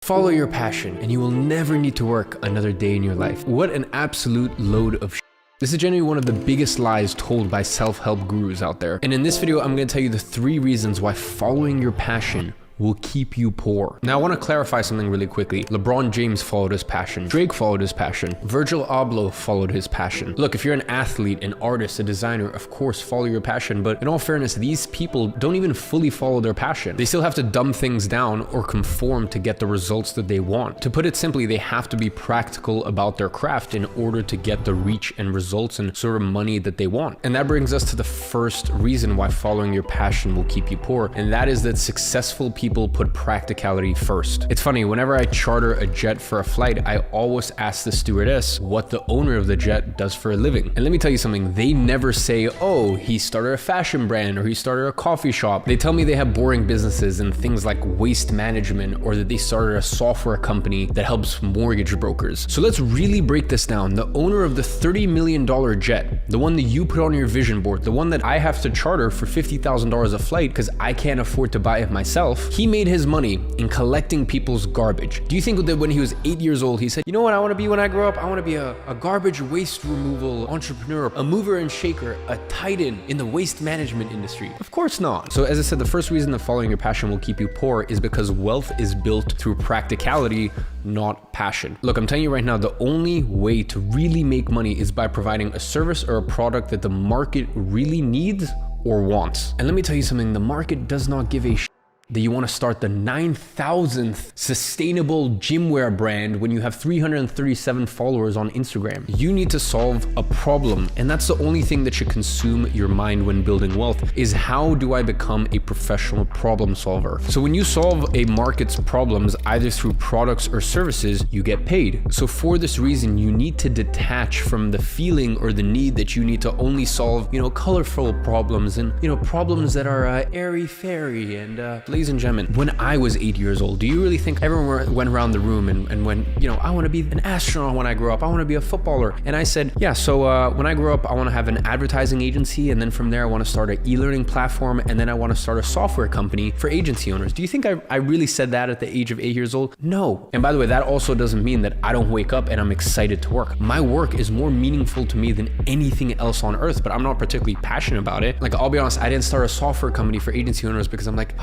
Follow your passion and you will never need to work another day in your life. What an absolute load of shit. This is genuinely one of the biggest lies told by self-help gurus out there. And in this video, I'm going to tell you the 3 reasons why following your passion will keep you poor. Now, I want to clarify something really quickly. LeBron James followed his passion. Drake followed his passion. Virgil Abloh followed his passion. Look, if you're an athlete, an artist, a designer, of course, follow your passion. But in all fairness, these people don't even fully follow their passion. They still have to dumb things down or conform to get the results that they want. To put it simply, they have to be practical about their craft in order to get the reach and results and sort of money that they want. And that brings us to the first reason why following your passion will keep you poor. And that is that successful people put practicality first. It's funny, whenever I charter a jet for a flight, I always ask the stewardess what the owner of the jet does for a living. And let me tell you something, they never say, oh, he started a fashion brand or he started a coffee shop. They tell me they have boring businesses and things like waste management, or that they started a software company that helps mortgage brokers. So let's really break this down. The owner of the $30 million jet, the one that you put on your vision board, the one that I have to charter for $50,000 a flight because I can't afford to buy it myself, he made his money in collecting people's garbage. Do you think that when he was 8 years old, he said, you know what I want to be when I grow up? I want to be a garbage waste removal entrepreneur, a mover and shaker, a titan in the waste management industry? Of course not. So as I said, the first reason that following your passion will keep you poor is because wealth is built through practicality, not passion. Look, I'm telling you right now, the only way to really make money is by providing a service or a product that the market really needs or wants. And let me tell you something, the market does not give a that you want to start the 9,000th sustainable gymwear brand when you have 337 followers on Instagram. You need to solve a problem, and that's the only thing that should consume your mind when building wealth, is how do I become a professional problem solver? So when you solve a market's problems, either through products or services, you get paid. So for this reason, you need to detach from the feeling or the need that you need to only solve, colorful problems and, problems that are airy-fairy and ladies and gentlemen, when I was 8 years old, do you really think everyone went around the room and went, I want to be an astronaut when I grow up, I want to be a footballer? And I said, yeah, so when I grow up, I want to have an advertising agency, and then from there, I want to start an e-learning platform, and then I want to start a software company for agency owners. Do you think I really said that at the age of 8 years old? No. And by the way, that also doesn't mean that I don't wake up and I'm excited to work. My work is more meaningful to me than anything else on earth, but I'm not particularly passionate about it. Like, I'll be honest, I didn't start a software company for agency owners because I'm like,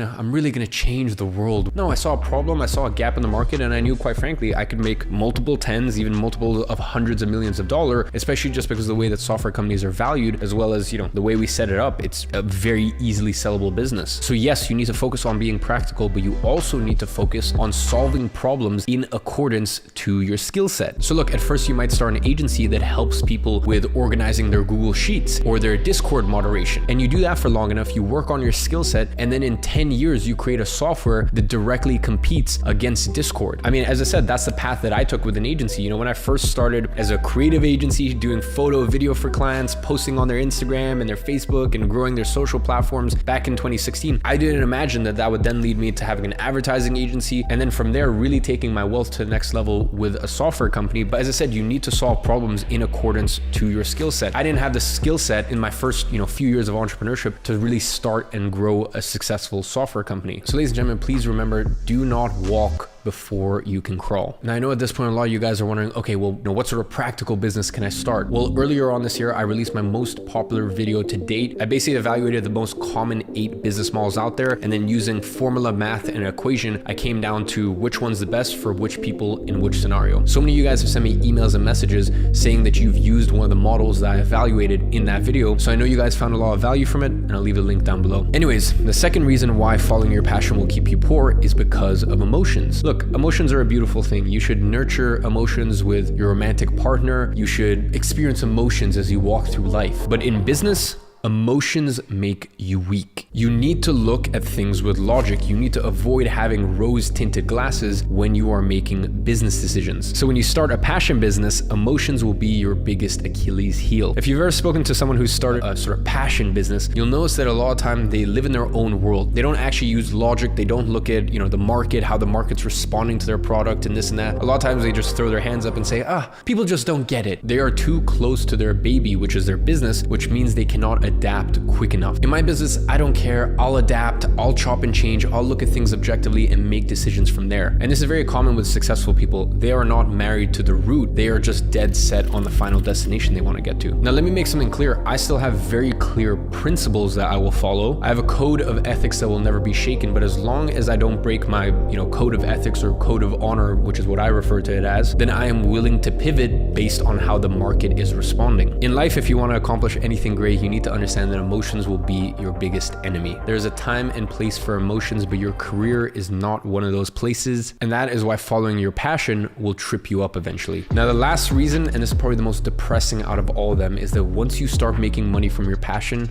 I'm really gonna change the world. No, I saw a problem, I saw a gap in the market, and I knew, quite frankly, I could make multiple tens, even multiple of hundreds of millions of dollars, especially just because of the way that software companies are valued, as well as, the way we set it up. It's a very easily sellable business. So yes, you need to focus on being practical, but you also need to focus on solving problems in accordance to your skill set. So look, at first you might start an agency that helps people with organizing their Google Sheets or their Discord moderation. And you do that for long enough, you work on your skill set, and then in 10 years, you create a software that directly competes against Discord. I mean, as I said, that's the path that I took with an agency. When I first started as a creative agency, doing photo, video for clients, posting on their Instagram and their Facebook and growing their social platforms back in 2016, I didn't imagine that would then lead me to having an advertising agency, and then from there, really taking my wealth to the next level with a software company. But as I said, you need to solve problems in accordance to your skill set. I didn't have the skill set in my first, few years of entrepreneurship to really start and grow a successful software company. So ladies and gentlemen, please remember, do not walk before you can crawl. Now, I know at this point, a lot of you guys are wondering, okay, well, what sort of practical business can I start? Well, earlier on this year, I released my most popular video to date. I basically evaluated the most common 8 business models out there, and then using formula, math, and an equation, I came down to which one's the best for which people in which scenario. So many of you guys have sent me emails and messages saying that you've used one of the models that I evaluated in that video. So I know you guys found a lot of value from it, and I'll leave a link down below. Anyways, the second reason why following your passion will keep you poor is because of emotions. Look, emotions are a beautiful thing. You should nurture emotions with your romantic partner. You should experience emotions as you walk through life. But in business, emotions make you weak. You need to look at things with logic. You need to avoid having rose-tinted glasses when you are making business decisions. So when you start a passion business, emotions will be your biggest Achilles heel. If you've ever spoken to someone who started a sort of passion business, you'll notice that a lot of time they live in their own world. They don't actually use logic. They don't look at, the market, how the market's responding to their product and this and that. A lot of times they just throw their hands up and say, people just don't get it. They are too close to their baby, which is their business, which means they cannot adapt quick enough. In my business, I don't care. I'll adapt, I'll chop and change, I'll look at things objectively and make decisions from there. And this is very common with successful people. They are not married to the route. They are just dead set on the final destination they want to get to. Now, let me make something clear. I still have very clear principles that I will follow. I have a code of ethics that will never be shaken, but as long as I don't break my, code of ethics or code of honor, which is what I refer to it as, then I am willing to pivot based on how the market is responding. In life, if you want to accomplish anything great, you need to understand that emotions will be your biggest enemy. There's a time and place for emotions, but your career is not one of those places. And that is why following your passion will trip you up eventually. Now, the last reason, and this is probably the most depressing out of all of them, is that once you start making money from your passion,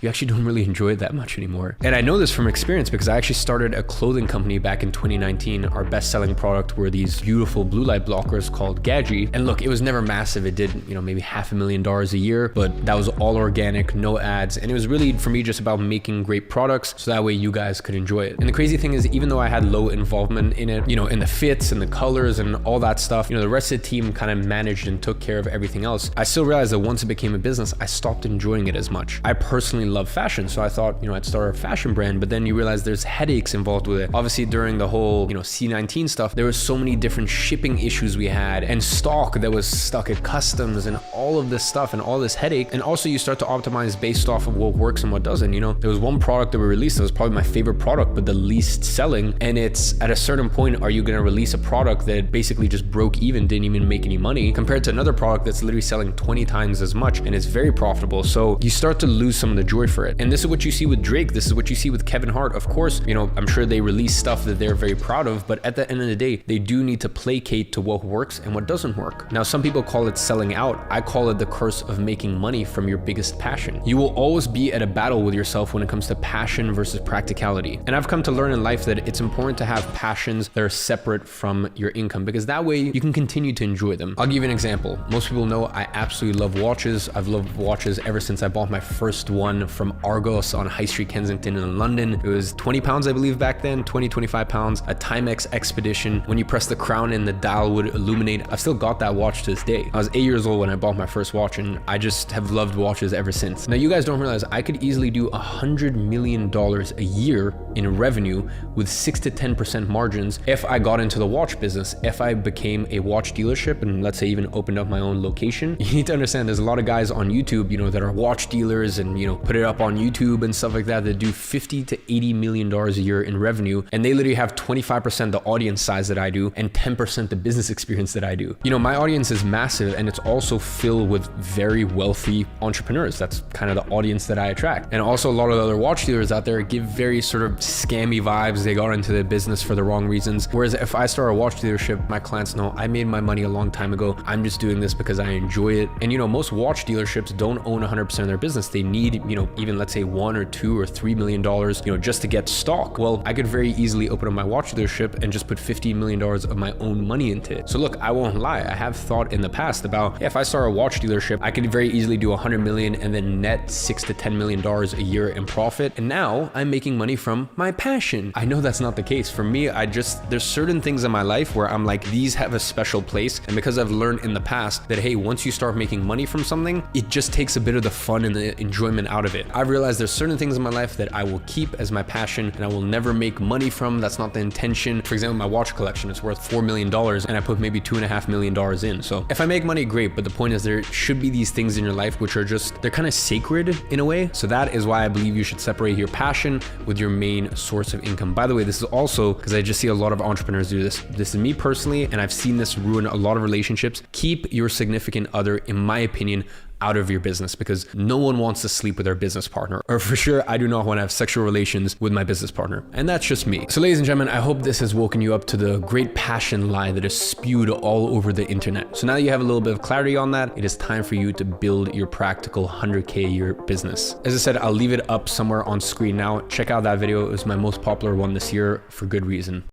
you actually don't really enjoy it that much anymore. And I know this from experience because I actually started a clothing company back in 2019. Our best-selling product were these beautiful blue light blockers called Gadzhi. And look, it was never massive. It did, maybe $500,000 a year, but that was all organic, no ads. And it was really, for me, just about making great products so that way you guys could enjoy it. And the crazy thing is, even though I had low involvement in it, in the fits and the colors and all that stuff, the rest of the team kind of managed and took care of everything else. I still realized that once it became a business, I stopped enjoying it as much. I personally love fashion, so I thought, I'd start a fashion brand, but then you realize there's headaches involved with it. Obviously, during the whole, C19 stuff, there was so many different shipping issues we had and stock that was stuck at customs and all of this stuff and all this headache. And also you start to optimize based off of what works and what doesn't. There was one product that we released that was probably my favorite product, but the least selling. And it's at a certain point, are you going to release a product that basically just broke even, didn't even make any money, compared to another product that's literally selling 20 times as much and it's very profitable? So you start to lose some of the joy for it. And this is what you see with Drake. This is what you see with Kevin Hart. Of course, I'm sure they release stuff that they're very proud of, but at the end of the day, they do need to placate to what works and what doesn't work. Now, some people call it selling out. I call it the curse of making money from your biggest passion. You will always be at a battle with yourself when it comes to passion versus practicality. And I've come to learn in life that it's important to have passions that are separate from your income, because that way you can continue to enjoy them. I'll give you an example. Most people know I absolutely love watches. I've loved watches ever since I bought my first one from Argos on High Street, Kensington in London. It was 20 pounds, I believe, back then, 25 pounds, a Timex Expedition. When you press the crown and the dial would illuminate. I've still got that watch to this day. I was 8 years old when I bought my first watch, and I just have loved watches ever since. Now, you guys don't realize I could easily do $100 million a year in revenue with 6 to 10% margins if I got into the watch business. If I became a watch dealership and let's say even opened up my own location, you need to understand there's a lot of guys on YouTube, that are watch dealers and, put it up on YouTube and stuff like that do 50 to $80 million a year in revenue. And they literally have 25% the audience size that I do and 10% the business experience that I do. My audience is massive and it's also filled with very wealthy entrepreneurs. That's kind of the audience that I attract. And also a lot of other watch dealers out there give very sort of scammy vibes. They got into the business for the wrong reasons. Whereas if I start a watch dealership, my clients know I made my money a long time ago. I'm just doing this because I enjoy it. And most watch dealerships don't own 100% of their business. They need, even let's say $1 or $2 or $3 million, just to get stock. Well, I could very easily open up my watch dealership and just put $15 million of my own money into it. So look, I won't lie. I have thought in the past about if I start a watch dealership, I could very easily do 100 million and then net $6 to $10 million a year in profit. And now I'm making money from my passion. I know that's not the case. For me, there's certain things in my life where I'm like, these have a special place. And because I've learned in the past that, hey, once you start making money from something, it just takes a bit of the fun and the enjoyment out of it. I've realized there's certain things in my life that I will keep as my passion and I will never make money from. That's not the intention. For example, my watch collection, it's worth $4 million and I put maybe $2.5 million in. So if I make money, great. But the point is there should be these things in your life which are just, they're kind of sacred in a way. So that is why I believe you should separate your passion with your main source of income. By the way, this is also because I just see a lot of entrepreneurs do this. This is me personally, and I've seen this ruin a lot of relationships. Keep your significant other, in my opinion, out of your business, because no one wants to sleep with their business partner, or for sure I do not want to have sexual relations with my business partner, and that's just me. So ladies and gentlemen, I hope this has woken you up to the great passion lie that is spewed all over the internet. So now that you have a little bit of clarity on that, it is time for you to build your practical 100K a year business. As I said, I'll leave it up somewhere on screen now. Check out that video. It was my most popular one this year for good reason.